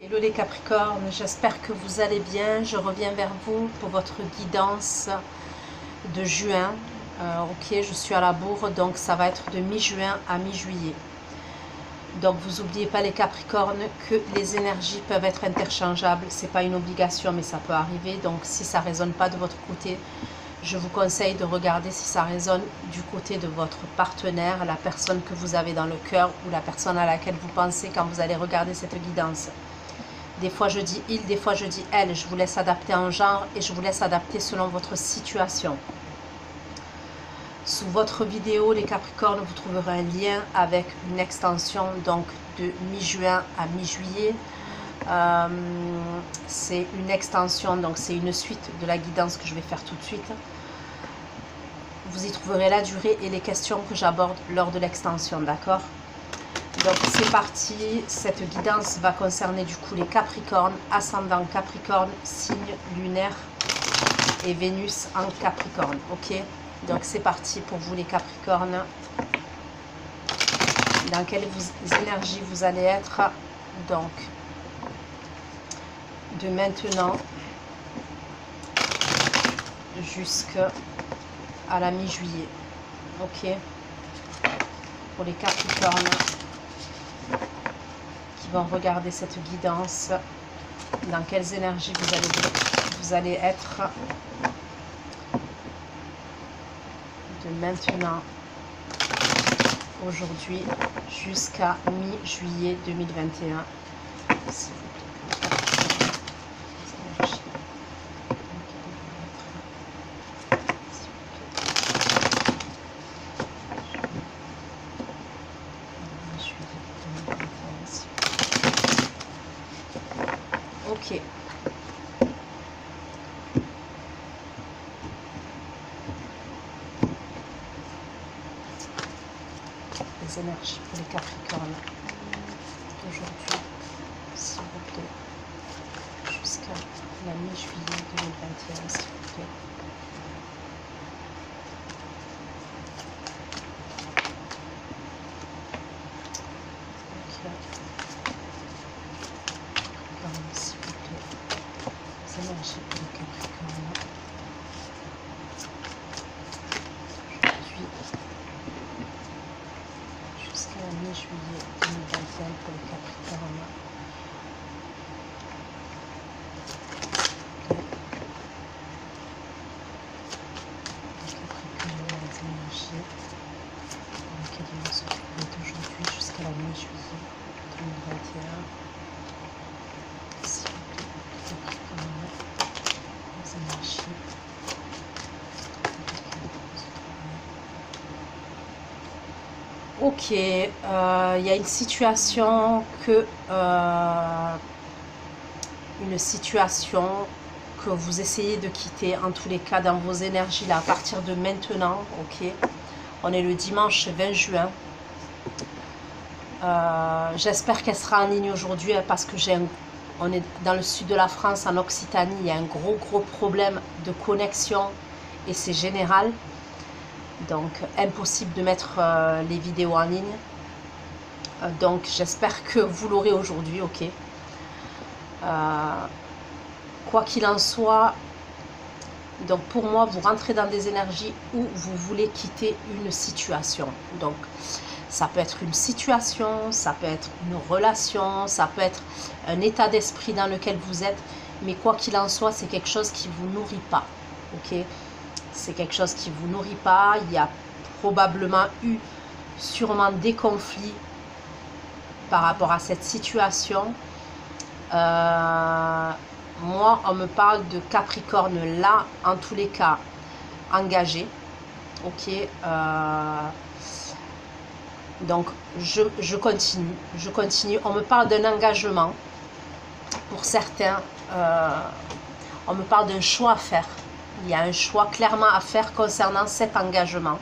Hello les Capricornes, j'espère que vous allez bien. Je reviens vers vous pour votre guidance de juin. Ok, je suis à la bourre, donc ça va être de mi-juin à mi-juillet. Donc vous n'oubliez pas les Capricornes que les énergies peuvent être interchangeables. C'est pas une obligation, mais ça peut arriver. Donc si ça ne résonne pas de votre côté, je vous conseille de regarder si ça résonne du côté de votre partenaire, la personne que vous avez dans le cœur ou la personne à laquelle vous pensez quand vous allez regarder cette guidance. Des fois je dis il, des fois je dis elle. Je vous laisse adapter en genre et je vous laisse adapter selon votre situation. Sous votre vidéo, les Capricornes, vous trouverez un lien avec une extension donc de mi-juin à mi-juillet. C'est une extension, donc c'est une suite de la guidance que je vais faire tout de suite. Vous y trouverez la durée et les questions que j'aborde lors de l'extension, d'accord? Donc c'est parti, cette guidance va concerner du coup les Capricornes, ascendant Capricorne, signe lunaire et Vénus en Capricorne, ok? Donc c'est parti pour vous les Capricornes. Dans quelle énergie vous allez être donc de maintenant jusqu'à la mi-juillet, ok? Pour les Capricornes qui vont regarder cette guidance, dans quelles énergies vous allez être de maintenant aujourd'hui jusqu'à mi-juillet 2021. S'il vous plaît. Ok. Les énergies pour les Capricornes aujourd'hui, s'il vous plaît, jusqu'à la mi-juillet 2021, s'il vous plaît. S'il vous plaît, les énergies pour les Capricornes aujourd'hui jusqu'à la mi-juillet 2021 pour les Capricornes. Les Capricornes, les énergies dans lesquelles ils vont se trouver d'aujourd'hui jusqu'à la mi-juillet 2021. S'il vous plaît, les Capricornes, les énergies Ok, il y a une situation que vous essayez de quitter en tous les cas dans vos énergies là à partir de maintenant, ok. On est le dimanche 20 juin. J'espère qu'elle sera en ligne aujourd'hui parce que on est dans le sud de la France, en Occitanie, il y a un gros problème de connexion et c'est général. Donc impossible de mettre les vidéos en ligne. Donc j'espère que vous l'aurez aujourd'hui, ok. Quoi qu'il en soit, donc pour moi vous rentrez dans des énergies où vous voulez quitter une situation. Donc ça peut être une situation, ça peut être une relation, ça peut être un état d'esprit dans lequel vous êtes, mais quoi qu'il en soit, c'est quelque chose qui vous nourrit pas, ok. C'est quelque chose qui vous nourrit pas. Il y a probablement eu sûrement des conflits par rapport à cette situation. Moi, on me parle de Capricorne là, en tous les cas, engagé. Ok. Donc, je continue. On me parle d'un engagement. Pour certains, on me parle d'un choix à faire. Il y a un choix clairement à faire concernant cet engagement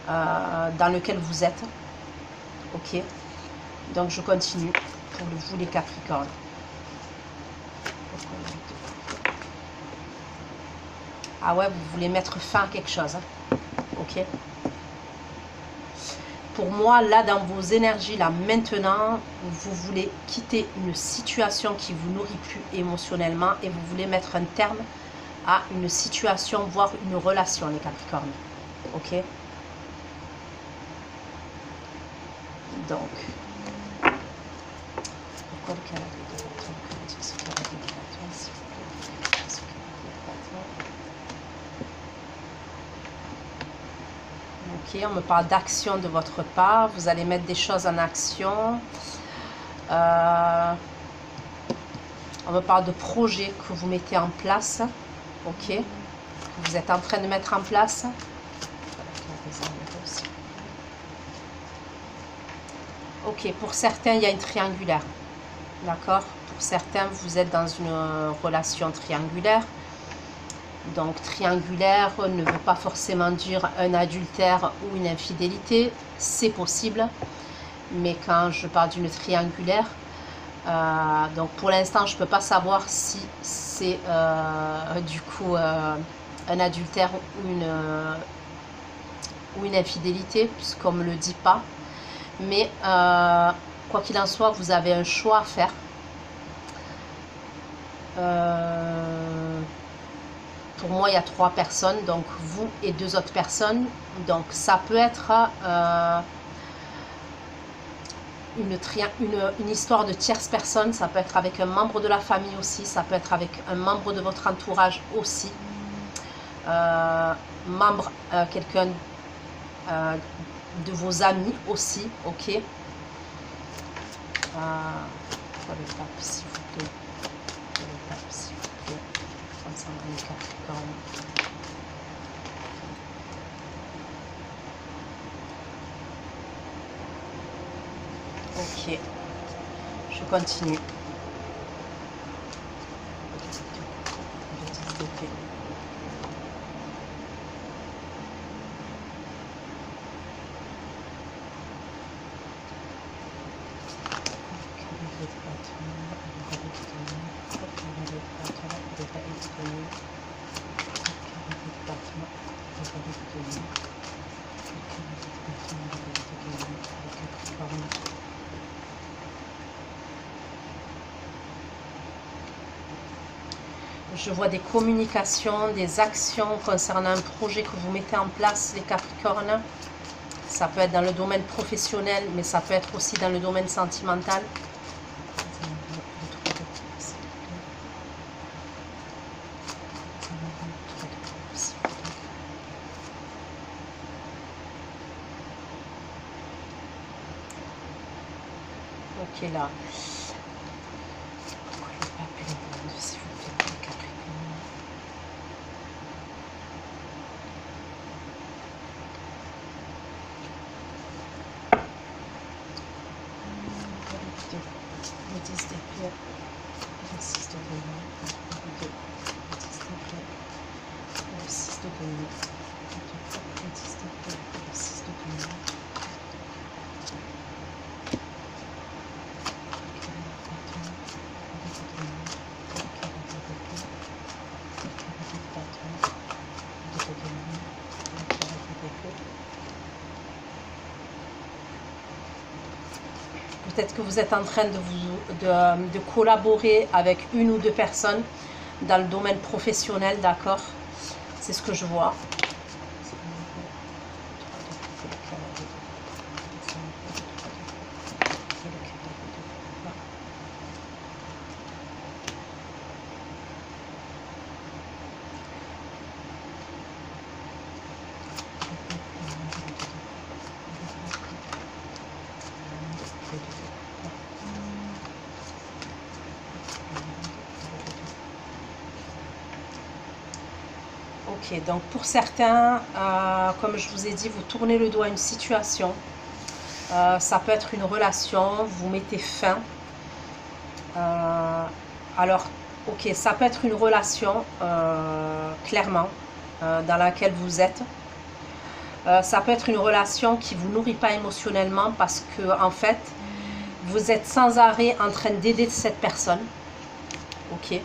dans lequel vous êtes. Ok. Donc, je continue pour vous les Capricornes. Ah ouais, vous voulez mettre fin à quelque chose. Hein. Ok. pour moi, là, dans vos énergies, là, maintenant, vous voulez quitter une situation qui vous nourrit plus émotionnellement et vous voulez mettre un terme à une situation, voire une relation, les Capricornes. Ok? Donc, pourquoi le cavalier de bâton? Que veut dire ce cavalier de bâton, s'il vous plaît? Ce cavalier de bâton. Ok, on me parle d'action de votre part. Vous allez mettre des choses en action. On me parle de projets que vous mettez en place. Ok, que vous êtes en train de mettre en place. Ok, pour certains, il y a une triangulaire. D'accord? Pour certains, vous êtes dans une relation triangulaire. Donc, triangulaire ne veut pas forcément dire un adultère ou une infidélité. C'est possible. Mais quand je parle d'une triangulaire, donc pour l'instant, je ne peux pas savoir si c'est du coup un adultère ou une infidélité, puisqu'on ne me le dit pas. Mais quoi qu'il en soit, vous avez un choix à faire. Pour moi, il y a 3 personnes, donc vous et 2 autres personnes. Donc ça peut être une histoire de tierce personne, ça peut être avec un membre de la famille aussi, ça peut être avec un membre de votre entourage aussi. Quelqu'un de vos amis aussi, ok. Le pape, s'il vous plaît. Le pape, s'il vous plaît. Ensemble, les Capricornes. Ok, je continue. Je vois des communications, des actions concernant un projet que vous mettez en place, les Capricornes. Ça peut être dans le domaine professionnel, mais ça peut être aussi dans le domaine sentimental. Ok, là. Le 10 d'épée, le 6 de denier, le 10 d'épée, le 6 de denier, le 10 d'épée, le 6 de denier. Peut-être que vous êtes en train de collaborer avec 1 ou 2 personnes dans le domaine professionnel, d'accord? C'est ce que je vois. Ok, donc pour certains, comme je vous ai dit, vous tournez le dos à une situation. Ça peut être une relation, vous mettez fin. Alors, ok, ça peut être une relation, clairement, dans laquelle vous êtes. Ça peut être une relation qui ne vous nourrit pas émotionnellement parce que, en fait, vous êtes sans arrêt en train d'aider cette personne. Ok.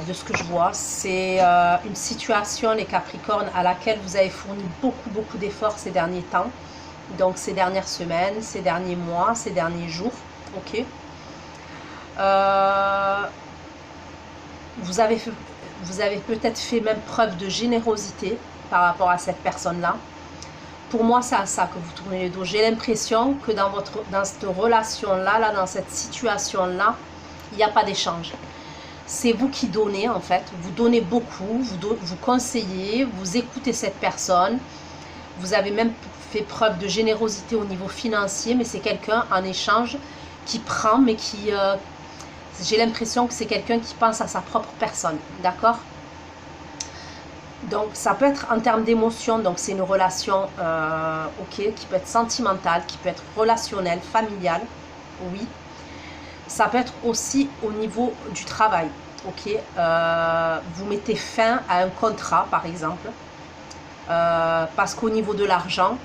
de ce que je vois. C'est une situation, les Capricornes, à laquelle vous avez fourni beaucoup d'efforts ces derniers temps. Donc ces dernières semaines, ces derniers mois, ces derniers jours. Ok. Vous avez peut-être fait même preuve de générosité par rapport à cette personne-là. Pour moi, c'est à ça que vous tournez le dos. J'ai l'impression que dans cette relation-là, dans cette situation-là, il n'y a pas d'échange. C'est vous qui donnez, en fait. Vous donnez beaucoup, vous conseillez, vous écoutez cette personne. Vous avez même fait preuve de générosité au niveau financier, mais c'est quelqu'un en échange qui prend, mais qui... j'ai l'impression que c'est quelqu'un qui pense à sa propre personne, d'accord? Donc ça peut être en termes d'émotion, donc c'est une relation ok, qui peut être sentimentale, qui peut être relationnelle, familiale, oui. Ça peut être aussi au niveau du travail, ok. Vous mettez fin à un contrat par exemple, parce qu'au niveau de l'argent,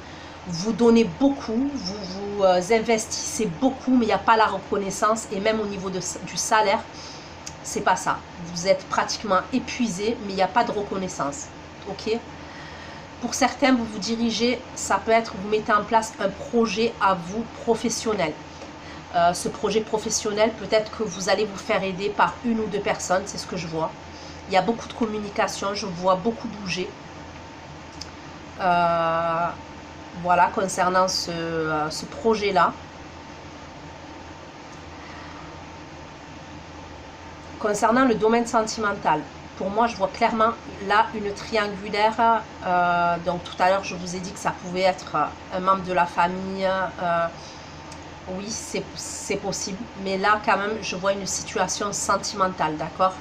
vous donnez beaucoup, vous investissez beaucoup, mais il n'y a pas la reconnaissance, et même au niveau du salaire, c'est pas ça. Vous êtes pratiquement épuisé, mais il n'y a pas de reconnaissance. Ok. Pour certains, vous vous dirigez, ça peut être, vous mettez en place un projet à vous professionnel. Ce projet professionnel, peut-être que vous allez vous faire aider par une ou deux personnes, c'est ce que je vois. Il y a beaucoup de communication, je vois beaucoup bouger. Voilà, concernant ce projet-là. Concernant le domaine sentimental, pour moi, je vois clairement là une triangulaire. Donc tout à l'heure, je vous ai dit que ça pouvait être un membre de la famille. Oui, c'est possible. Mais là, quand même, je vois une situation sentimentale, d'accord?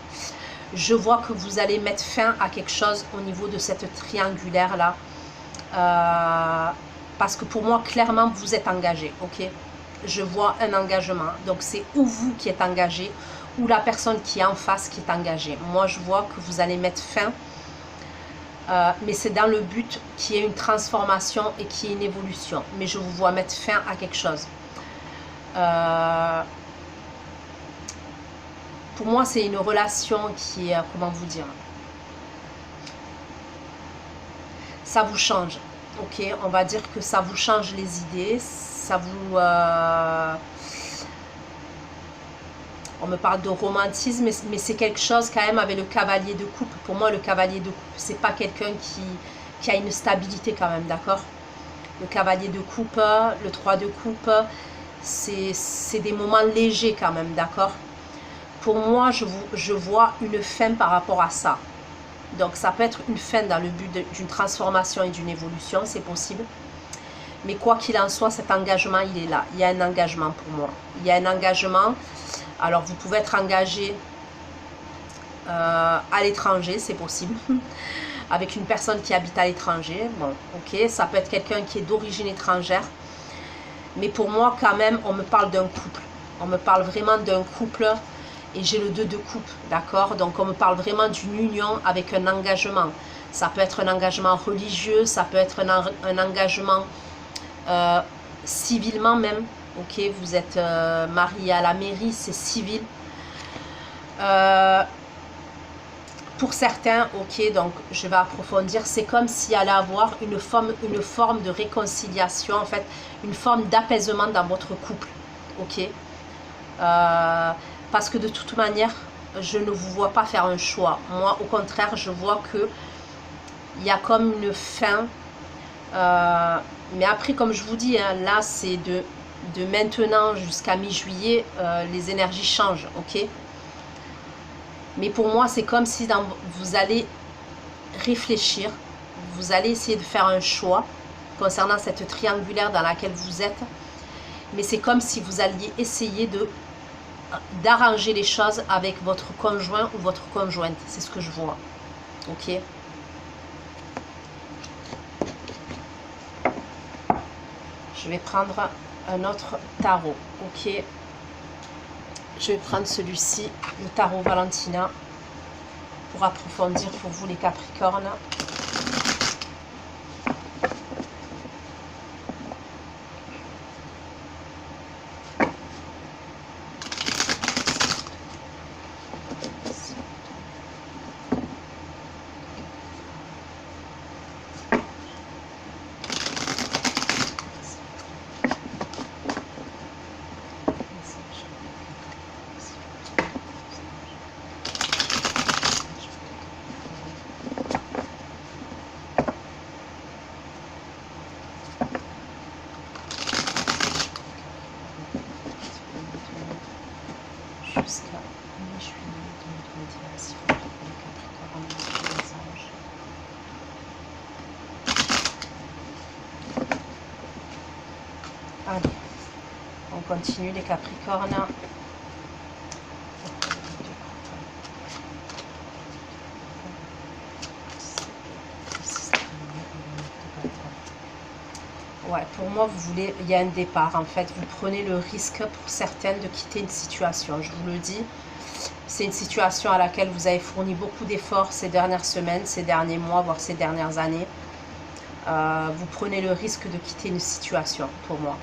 Je vois que vous allez mettre fin à quelque chose au niveau de cette triangulaire-là. Parce que pour moi, clairement, vous êtes engagé, ok? Je vois un engagement. Donc, c'est ou vous qui êtes engagé, ou la personne qui est en face qui est engagée. Moi, je vois que vous allez mettre fin, mais c'est dans le but qu'il y ait une transformation et qu'il y ait une évolution. Mais je vous vois mettre fin à quelque chose. Pour moi, c'est une relation qui est, comment vous dire, ça vous change, ok? On va dire que ça vous change les idées, ça vous... on me parle de romantisme, mais c'est quelque chose quand même avec le cavalier de coupe. Pour moi, le cavalier de coupe, c'est pas quelqu'un qui a une stabilité quand même, d'accord? Le cavalier de coupe, le 3 de coupe, c'est des moments légers quand même, d'accord? Pour moi, je vois une fin par rapport à ça. Donc, ça peut être une fin dans le but d'une transformation et d'une évolution, c'est possible. Mais quoi qu'il en soit, cet engagement, il est là. Il y a un engagement pour moi. Il y a un engagement. Alors, vous pouvez être engagé à l'étranger, c'est possible. Avec une personne qui habite à l'étranger. Bon, ok. Ça peut être quelqu'un qui est d'origine étrangère. Mais pour moi, quand même, on me parle d'un couple. On me parle vraiment d'un couple. Et j'ai le 2 de coupe, d'accord? Donc, on me parle vraiment d'une union avec un engagement. Ça peut être un engagement religieux, ça peut être un engagement civilement même. Ok, vous êtes marié à la mairie, c'est civil. Pour certains, ok, donc je vais approfondir, c'est comme s'il allait avoir une forme de réconciliation, en fait, une forme d'apaisement dans votre couple, ok? Parce que de toute manière, je ne vous vois pas faire un choix. Moi, au contraire, je vois que il y a comme une fin. Mais après, comme je vous dis, hein, là, c'est de maintenant jusqu'à mi-juillet, les énergies changent, ok? Mais pour moi, c'est comme si vous allez réfléchir, vous allez essayer de faire un choix concernant cette triangulaire dans laquelle vous êtes. Mais c'est comme si vous alliez essayer d'arranger les choses avec votre conjoint ou votre conjointe. C'est ce que je vois. Ok? Je vais prendre un autre tarot. Ok? Je vais prendre celui-ci, le tarot Valentina, pour approfondir pour vous les Capricornes. jusqu'à mi-juillet 2021. S'il faut trouver les Capricornes, les anges. Allez, on continue les Capricornes. Ouais, pour moi, vous voulez, il y a un départ en fait. Vous prenez le risque pour certaines de quitter une situation. Je vous le dis, c'est une situation à laquelle vous avez fourni beaucoup d'efforts ces dernières semaines, ces derniers mois, voire ces dernières années. Vous prenez le risque de quitter une situation pour moi.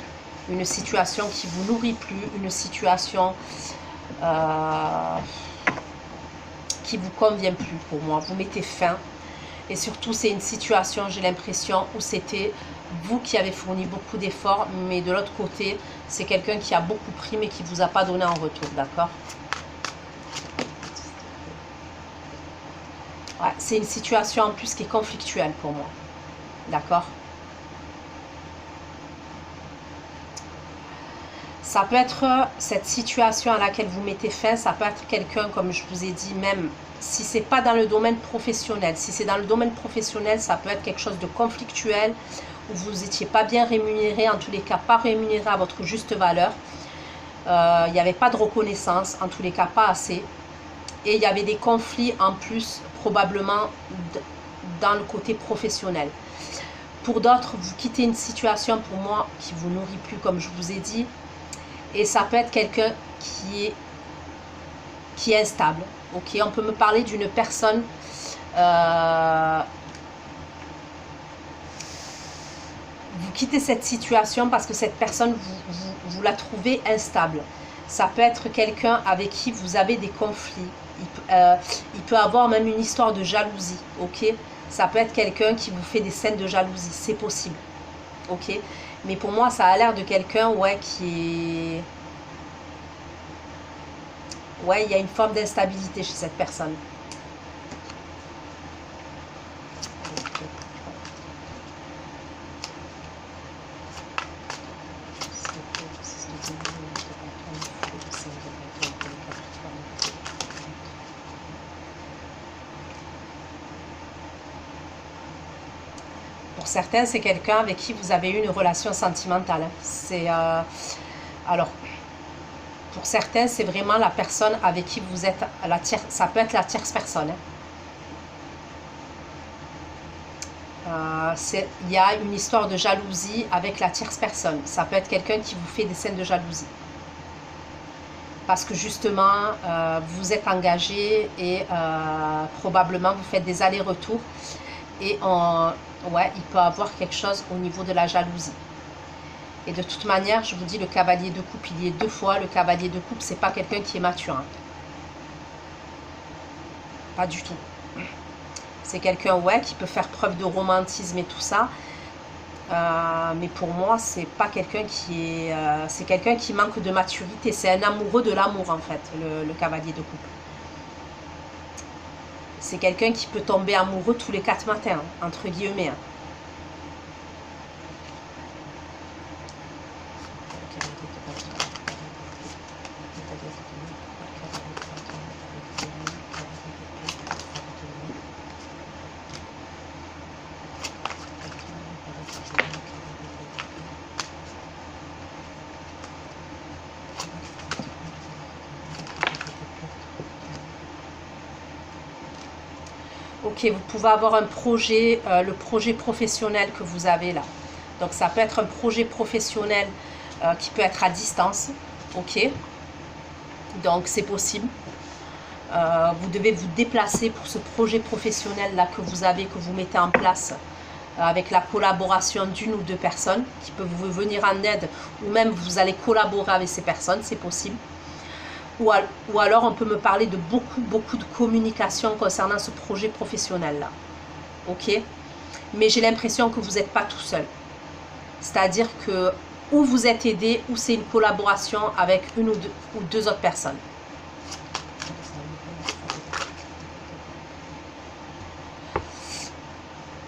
Une situation qui ne vous nourrit plus, une situation qui ne vous convient plus pour moi. Vous mettez fin. Et surtout, c'est une situation, j'ai l'impression, où c'était vous qui avez fourni beaucoup d'efforts, mais de l'autre côté, c'est quelqu'un qui a beaucoup pris, mais qui ne vous a pas donné en retour, d'accord? Ouais, c'est une situation en plus qui est conflictuelle pour moi, d'accord? Ça peut être cette situation à laquelle vous mettez fin, ça peut être quelqu'un, comme je vous ai dit, même si c'est pas dans le domaine professionnel. Si c'est dans le domaine professionnel, ça peut être quelque chose de conflictuel, où vous n'étiez pas bien rémunéré, en tous les cas pas rémunéré à votre juste valeur. Il n'y avait pas de reconnaissance, en tous les cas pas assez. Et il y avait des conflits en plus, probablement dans le côté professionnel. Pour d'autres, vous quittez une situation, pour moi, qui vous nourrit plus, comme je vous ai dit. Et ça peut être quelqu'un qui est instable. Ok, on peut me parler d'une personne vous quittez cette situation parce que cette personne, vous la trouvez instable. Ça peut être quelqu'un avec qui vous avez des conflits. Il peut avoir même une histoire de jalousie. Ok, ça peut être quelqu'un qui vous fait des scènes de jalousie. C'est possible. Ok, mais pour moi, ça a l'air de quelqu'un, ouais, qui est... Ouais, il y a une forme d'instabilité chez cette personne. Pour certains, c'est quelqu'un avec qui vous avez eu une relation sentimentale. C'est alors, pour certains, c'est vraiment la personne avec qui vous êtes la tierce. Ça peut être la tierce personne. Il y a une histoire de jalousie avec la tierce personne. Ça peut être quelqu'un qui vous fait des scènes de jalousie. Parce que justement, vous êtes engagé et probablement vous faites des allers-retours. Et ouais, il peut avoir quelque chose au niveau de la jalousie. Et de toute manière, je vous dis, le cavalier de coupe, il y est deux fois. Le cavalier de coupe, c'est pas quelqu'un qui est mature. Hein. Pas du tout. C'est quelqu'un, ouais, qui peut faire preuve de romantisme et tout ça. Mais pour moi, c'est pas quelqu'un qui est... c'est quelqu'un qui manque de maturité. C'est un amoureux de l'amour, en fait, le cavalier de coupe. C'est quelqu'un qui peut tomber amoureux tous les 4 matins, entre guillemets. Hein. Ok, vous pouvez avoir un projet, le projet professionnel que vous avez là. Donc ça peut être un projet professionnel qui peut être à distance. Ok, donc c'est possible. Vous devez vous déplacer pour ce projet professionnel là que vous avez, que vous mettez en place avec la collaboration d'une ou deux personnes qui peuvent vous venir en aide, ou même vous allez collaborer avec ces personnes, c'est possible. Ou alors on peut me parler de beaucoup de communication concernant ce projet professionnel là. Ok, mais j'ai l'impression que vous n'êtes pas tout seul. C'est-à-dire que ou vous êtes aidé, ou c'est une collaboration avec une ou deux autres personnes.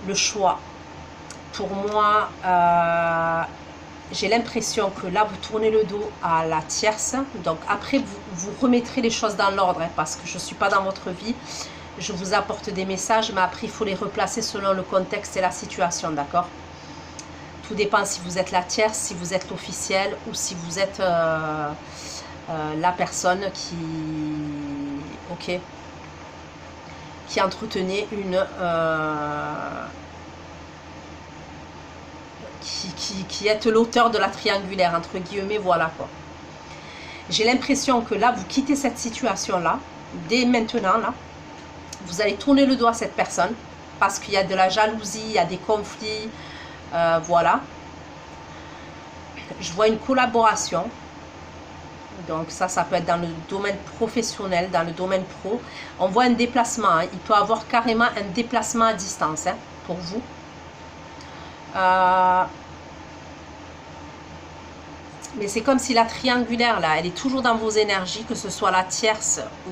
Le choix. Pour moi, j'ai l'impression que là, vous tournez le dos à la tierce. Donc après, vous remettrez les choses dans l'ordre, hein, parce que je ne suis pas dans votre vie. Je vous apporte des messages, mais après, il faut les replacer selon le contexte et la situation, d'accord? Tout dépend si vous êtes la tierce, si vous êtes l'officiel, ou si vous êtes la personne qui entretenait une... qui est l'auteur de la triangulaire, entre guillemets, voilà quoi. J'ai l'impression que là, vous quittez cette situation-là, dès maintenant, là, vous allez tourner le dos à cette personne, parce qu'il y a de la jalousie, il y a des conflits, voilà. Je vois une collaboration, donc ça peut être dans le domaine professionnel, dans le domaine pro. On voit un déplacement, hein. Il peut y avoir carrément un déplacement à distance, hein, pour vous. Mais c'est comme si la triangulaire là, elle est toujours dans vos énergies, que ce soit la tierce ou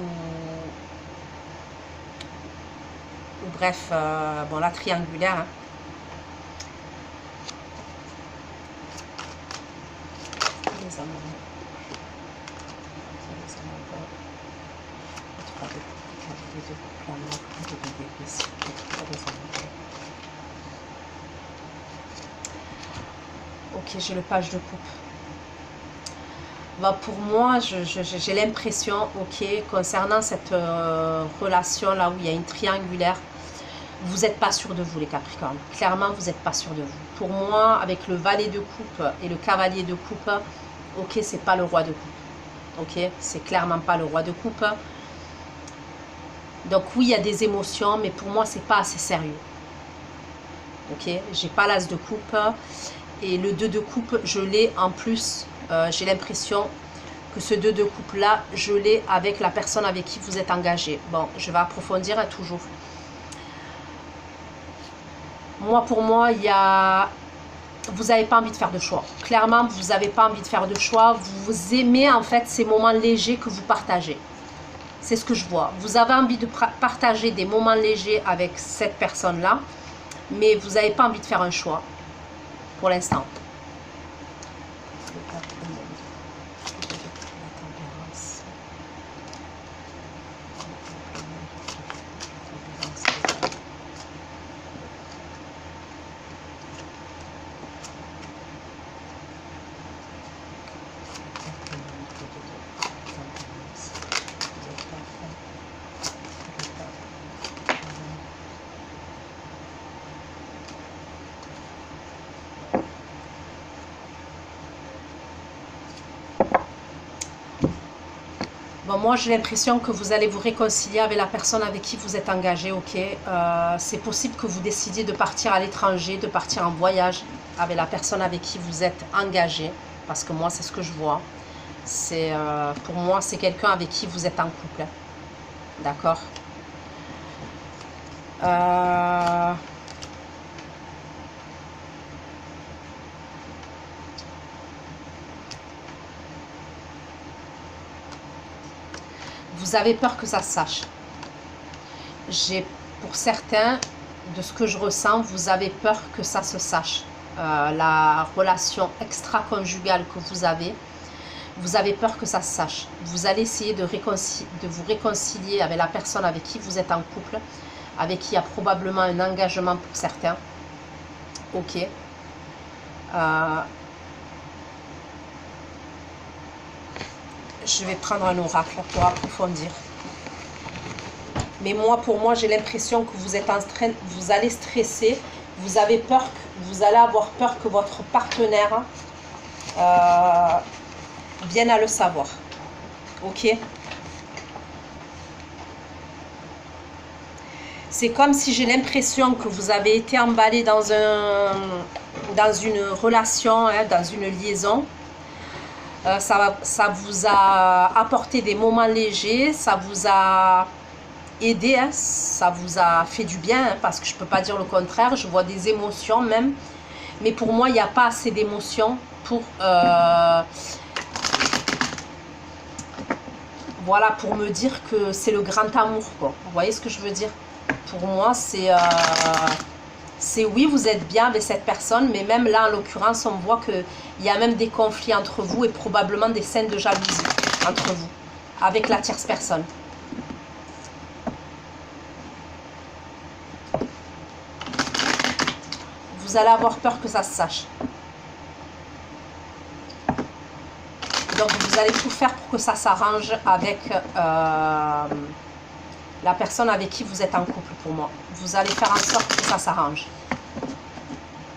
bref, bon, la triangulaire, hein. Ok, j'ai le page de coupe. Bah, pour moi, j'ai l'impression, ok, concernant cette relation là où il y a une triangulaire, vous n'êtes pas sûr de vous les Capricornes. Clairement, vous n'êtes pas sûr de vous. Pour moi, avec le valet de coupe et le cavalier de coupe, ok, c'est pas le roi de coupe. Ok, c'est clairement pas le roi de coupe. Donc oui, il y a des émotions, mais pour moi, c'est pas assez sérieux. Ok, j'ai pas l'as de coupe. Et le 2 de coupe, je l'ai en plus, j'ai l'impression que ce 2 de coupe là, je l'ai avec la personne avec qui vous êtes engagé. Bon, je vais approfondir, hein, toujours. Moi, pour moi, il y a... Vous n'avez pas envie de faire de choix. Clairement, vous n'avez pas envie de faire de choix. Vous aimez en fait ces moments légers que vous partagez. C'est ce que je vois. Vous avez envie de partager des moments légers avec cette personne-là, mais vous n'avez pas envie de faire un choix pour l'instant. Bon, moi, j'ai l'impression que vous allez vous réconcilier avec la personne avec qui vous êtes engagé, ok. C'est possible que vous décidiez de partir à l'étranger, de partir en voyage avec la personne avec qui vous êtes engagé. Parce que moi, c'est ce que je vois. Pour moi, c'est quelqu'un avec qui vous êtes en couple. D'accord. Vous avez peur que ça se sache. Pour certains, de ce que je ressens, vous avez peur que ça se sache. La relation extra-conjugale que vous avez peur que ça se sache. Vous allez essayer de vous réconcilier avec la personne avec qui vous êtes en couple, avec qui il y a probablement un engagement pour certains. Ok. Je vais prendre un oracle pour approfondir. Mais moi, pour moi, j'ai l'impression que vous êtes en train, vous allez stresser, vous avez peur, vous allez avoir peur que votre partenaire vienne à le savoir. Ok. C'est comme si j'ai l'impression que vous avez été emballé dans une relation, hein, dans une liaison. Ça vous a apporté des moments légers, ça vous a aidé, hein, ça vous a fait du bien, hein, parce que je ne peux pas dire le contraire, je vois des émotions même, mais pour moi, il n'y a pas assez d'émotions pour, voilà, pour me dire que c'est le grand amour, quoi. Vous voyez ce que je veux dire? Pour moi, c'est c'est oui, vous êtes bien avec cette personne, mais même là, en l'occurrence, on voit qu'il y a même des conflits entre vous et probablement des scènes de jalousie entre vous, avec la tierce personne. Vous allez avoir peur que ça se sache. Donc, vous allez tout faire pour que ça s'arrange avec la personne avec qui vous êtes en couple pour moi. Vous allez faire en sorte que ça s'arrange.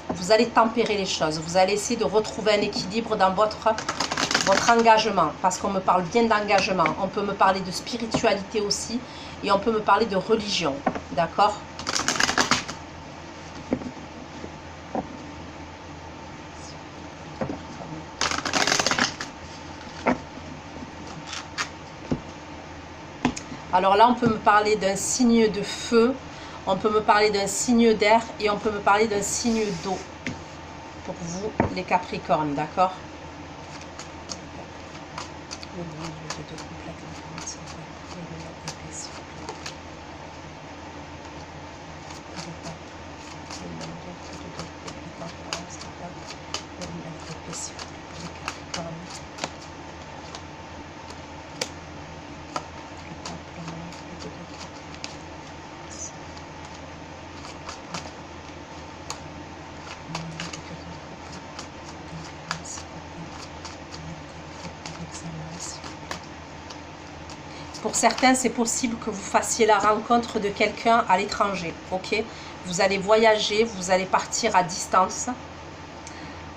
Vous allez tempérer les choses. Vous allez essayer de retrouver un équilibre dans votre engagement. Parce qu'on me parle bien d'engagement. On peut me parler de spiritualité aussi. Et on peut me parler de religion. D'accord ? Alors là, on peut me parler d'un signe de feu, on peut me parler d'un signe d'air et on peut me parler d'un signe d'eau. Pour vous, les Capricornes, d'accord ? Pour certains, c'est possible que vous fassiez la rencontre de quelqu'un à l'étranger, ok? Vous allez voyager, vous allez partir à distance.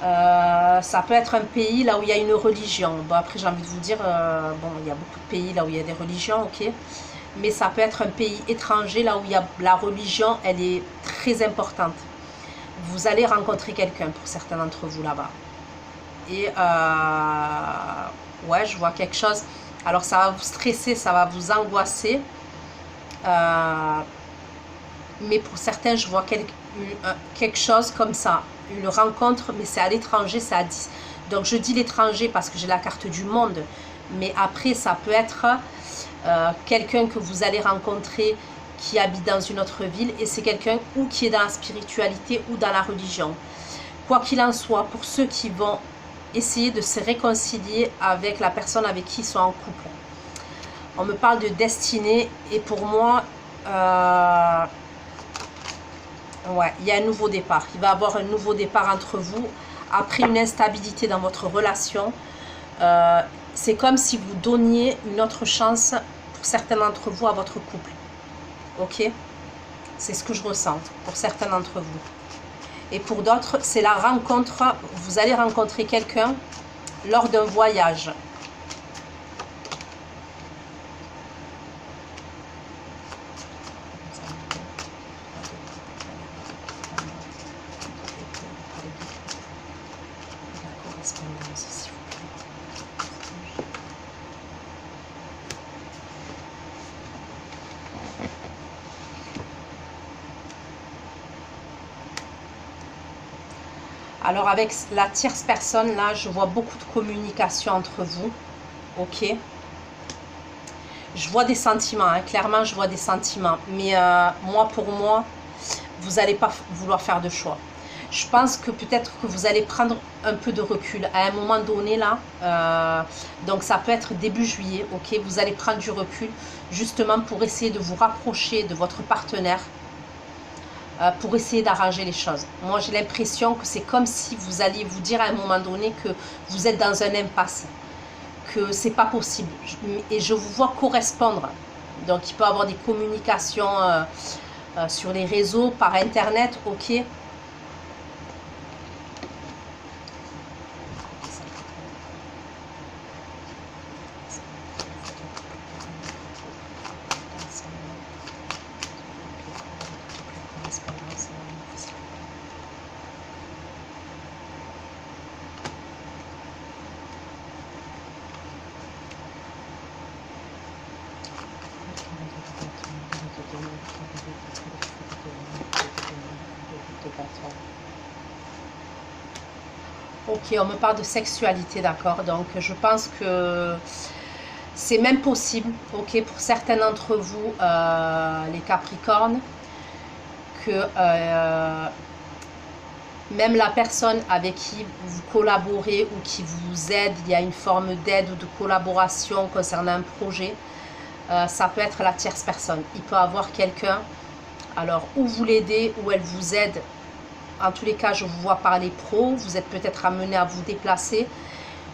Ça peut être un pays là où il y a une religion. Bon, après, j'ai envie de vous dire, bon, il y a beaucoup de pays là où il y a des religions, ok? Mais ça peut être un pays étranger là où il y a la religion, elle est très importante. Vous allez rencontrer quelqu'un pour certains d'entre vous là-bas. Et ouais, je vois quelque chose. Alors, ça va vous stresser, ça va vous angoisser. Mais pour certains, je vois quelque chose comme ça. Une rencontre, mais c'est à l'étranger, c'est à 10. Donc, je dis l'étranger parce que j'ai la carte du monde. Mais après, ça peut être quelqu'un que vous allez rencontrer qui habite dans une autre ville. Et c'est quelqu'un ou qui est dans la spiritualité ou dans la religion. Quoi qu'il en soit, pour ceux qui vont essayer de se réconcilier avec la personne avec qui ils sont en couple. On me parle de destinée et pour moi, ouais, il y a un nouveau départ. Il va y avoir un nouveau départ entre vous après une instabilité dans votre relation. C'est comme si vous donniez une autre chance pour certains d'entre vous à votre couple. Ok? C'est ce que je ressens pour certains d'entre vous. Et pour d'autres, c'est la rencontre, vous allez rencontrer quelqu'un lors d'un voyage. Alors avec la tierce personne, là, je vois beaucoup de communication entre vous. Ok. Je vois des sentiments, hein, clairement, je vois des sentiments. Mais moi, pour moi, vous n'allez pas vouloir faire de choix. Je pense que peut-être que vous allez prendre un peu de recul à un moment donné, là. Donc, ça peut être début juillet, ok. Vous allez prendre du recul, justement, pour essayer de vous rapprocher de votre partenaire. Pour essayer d'arranger les choses. Moi, j'ai l'impression que c'est comme si vous alliez vous dire à un moment donné que vous êtes dans un impasse, que c'est pas possible. Et je vous vois correspondre. Donc, il peut y avoir des communications sur les réseaux, par Internet, ok. Ok, on me parle de sexualité, d'accord. Donc, je pense que c'est même possible, ok, pour certains d'entre vous, les Capricornes, que même la personne avec qui vous collaborez ou qui vous aide, il y a une forme d'aide ou de collaboration concernant un projet, ça peut être la tierce personne. Il peut avoir quelqu'un, alors ou vous l'aidez ou elle vous aide. En tous les cas, je vous vois parler pro, vous êtes peut-être amené à vous déplacer.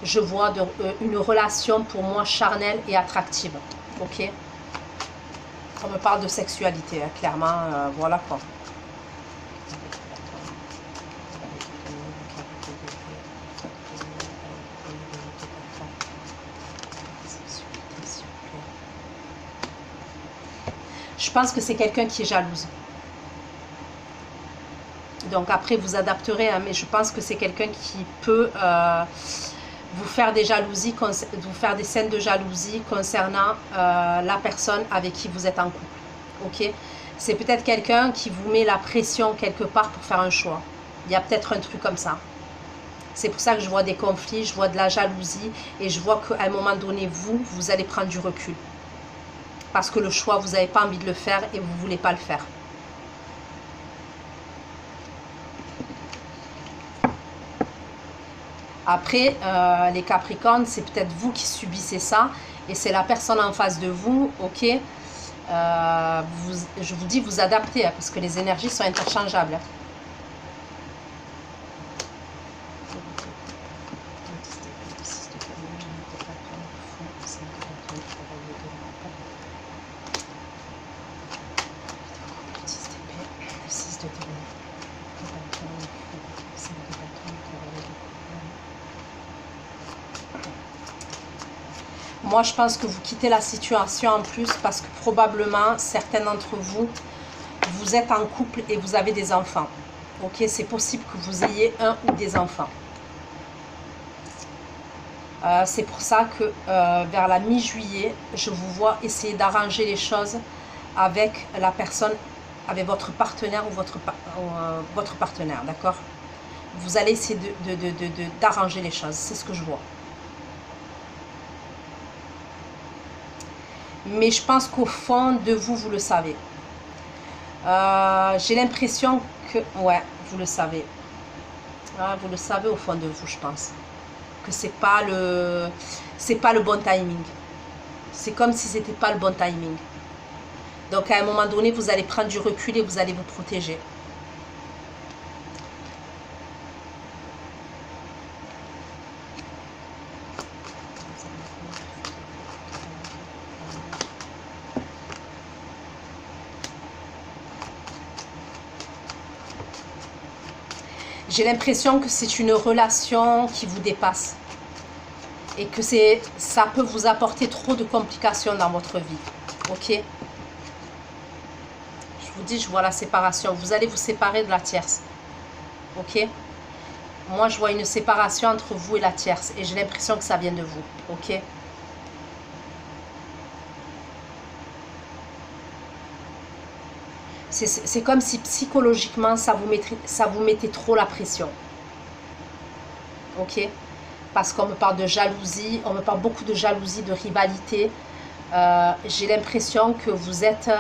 Je vois une relation pour moi charnelle et attractive. Ok? On me parle de sexualité, hein, clairement, voilà quoi. Je pense que c'est quelqu'un qui est jalouse. Donc après, vous adapterez, hein, mais je pense que c'est quelqu'un qui peut vous faire des jalousies, vous faire des scènes de jalousie concernant la personne avec qui vous êtes en couple. Ok? C'est peut-être quelqu'un qui vous met la pression quelque part pour faire un choix. Il y a peut-être un truc comme ça. C'est pour ça que je vois des conflits, je vois de la jalousie et je vois qu'à un moment donné, vous allez prendre du recul. Parce que le choix, vous n'avez pas envie de le faire et vous ne voulez pas le faire. Après, les Capricornes, c'est peut-être vous qui subissez ça et c'est la personne en face de vous, ok. Je vous dis, vous adaptez hein, parce que les énergies sont interchangeables. Moi, je pense que vous quittez la situation en plus parce que probablement, certains d'entre vous, vous êtes en couple et vous avez des enfants. Ok, c'est possible que vous ayez un ou des enfants. C'est pour ça que vers la mi-juillet, je vous vois essayer d'arranger les choses avec la personne, avec votre partenaire ou votre partenaire, d'accord? Vous allez essayer d'arranger les choses, c'est ce que je vois. Mais je pense qu'au fond de vous, vous le savez. J'ai l'impression que... Ouais, vous le savez. Vous le savez au fond de vous, je pense. Que c'est pas le bon timing. C'est comme si c'était pas le bon timing. Donc à un moment donné, vous allez prendre du recul et vous allez vous protéger. J'ai l'impression que c'est une relation qui vous dépasse et que ça peut vous apporter trop de complications dans votre vie. Ok? Je vous dis, je vois la séparation. Vous allez vous séparer de la tierce. Ok? Moi, je vois une séparation entre vous et la tierce et j'ai l'impression que ça vient de vous. Ok? C'est comme si psychologiquement, ça vous mettait trop la pression. Ok? Parce qu'on me parle de jalousie, on me parle beaucoup de jalousie, de rivalité. J'ai l'impression que vous êtes...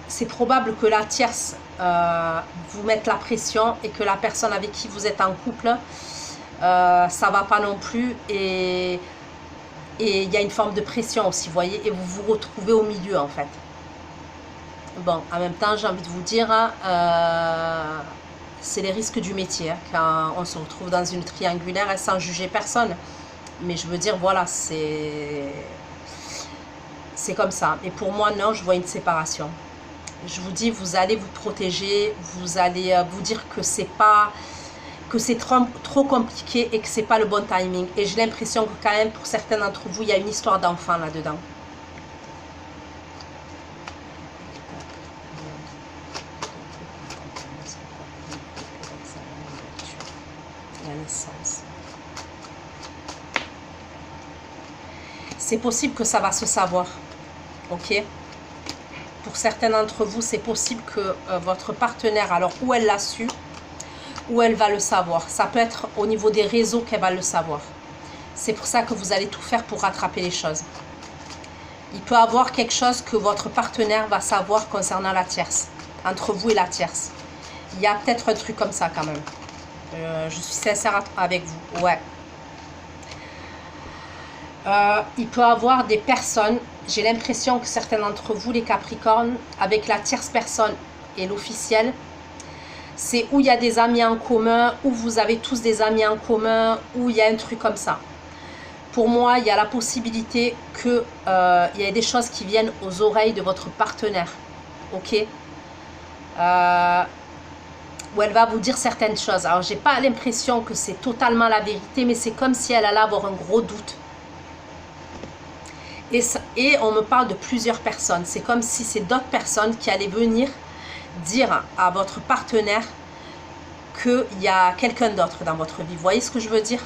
c'est probable que la tierce vous mette la pression et que la personne avec qui vous êtes en couple, ça va pas non plus et il y a une forme de pression aussi, vous voyez, et vous vous retrouvez au milieu en fait. Bon, en même temps, j'ai envie de vous dire, c'est les risques du métier, hein, quand on se retrouve dans une triangulaire et sans juger personne. Mais je veux dire, voilà, c'est comme ça. Et pour moi, non, je vois une séparation. Je vous dis, vous allez vous protéger, vous allez vous dire que c'est pas... que c'est trop compliqué et que c'est pas le bon timing. Et j'ai l'impression que quand même, pour certains d'entre vous, il y a une histoire d'enfant là-dedans. La naissance. C'est possible que ça va se savoir. Ok? Pour certains d'entre vous, c'est possible que votre partenaire, alors où elle l'a su, où elle va le savoir. Ça peut être au niveau des réseaux qu'elle va le savoir. C'est pour ça que vous allez tout faire pour rattraper les choses. Il peut y avoir quelque chose que votre partenaire va savoir concernant la tierce, entre vous et la tierce. Il y a peut-être un truc comme ça quand même. Je suis sincère avec vous, ouais. Il peut y avoir des personnes, j'ai l'impression que certains d'entre vous, les Capricornes, avec la tierce personne et l'officiel, c'est où il y a des amis en commun, où vous avez tous des amis en commun, où il y a un truc comme ça. Pour moi, il y a la possibilité qu'il y ait des choses qui viennent aux oreilles de votre partenaire. Ok, où elle va vous dire certaines choses. Alors, j'ai pas l'impression que c'est totalement la vérité, mais c'est comme si elle allait avoir un gros doute. Et on me parle de plusieurs personnes. C'est comme si c'est d'autres personnes qui allaient venir dire à votre partenaire qu'il y a quelqu'un d'autre dans votre vie. Vous voyez ce que je veux dire?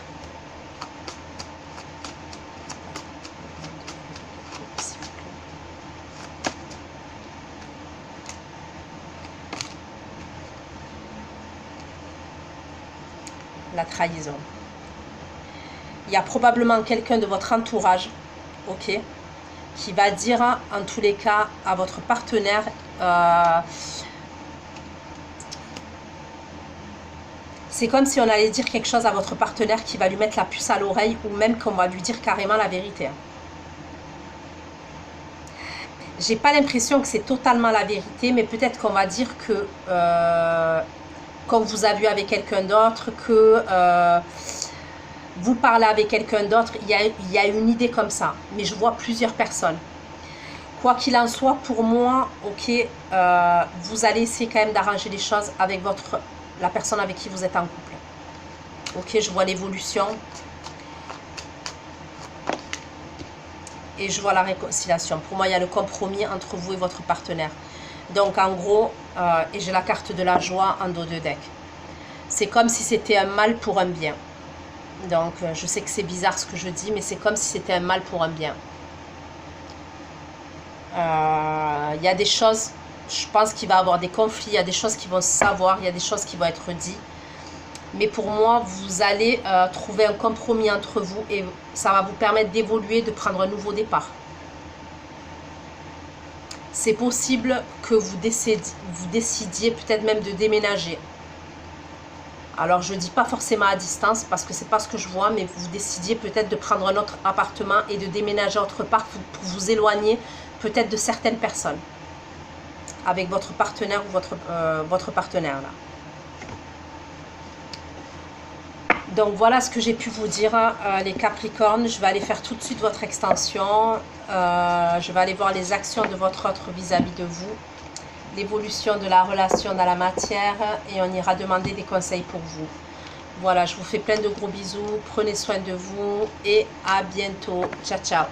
La trahison. Il y a probablement quelqu'un de votre entourage, ok, qui va dire en tous les cas à votre partenaire c'est comme si on allait dire quelque chose à votre partenaire qui va lui mettre la puce à l'oreille, ou même qu'on va lui dire carrément la vérité. J'ai pas l'impression que c'est totalement la vérité, mais peut-être qu'on va dire que comme vous avez vu avec quelqu'un d'autre, que vous parlez avec quelqu'un d'autre, il y a une idée comme ça, mais je vois plusieurs personnes. Quoi qu'il en soit, pour moi, ok, vous allez essayer quand même d'arranger les choses avec la personne avec qui vous êtes en couple. Ok, je vois l'évolution. Et je vois la réconciliation. Pour moi, il y a le compromis entre vous et votre partenaire. Donc, en gros, et j'ai la carte de la joie en dos de deck. C'est comme si c'était un mal pour un bien. Donc, je sais que c'est bizarre ce que je dis, mais c'est comme si c'était un mal pour un bien. Il y a des choses, je pense qu'il va y avoir des conflits, il y a des choses qui vont se savoir, il y a des choses qui vont être dites. Mais pour moi, vous allez trouver un compromis entre vous et ça va vous permettre d'évoluer, de prendre un nouveau départ. C'est possible que vous décidiez peut-être même de déménager. Alors, je ne dis pas forcément à distance parce que ce n'est pas ce que je vois, mais vous décidiez peut-être de prendre un autre appartement et de déménager autre part pour vous éloigner peut-être de certaines personnes avec votre partenaire ou votre partenaire là. Donc voilà ce que j'ai pu vous dire les Capricornes. Je vais aller faire tout de suite votre extension. Je vais aller voir les actions de votre autre vis-à-vis de vous, l'évolution de la relation dans la matière et on ira demander des conseils pour vous. Voilà, je vous fais plein de gros bisous. Prenez soin de vous et à bientôt. Ciao, ciao.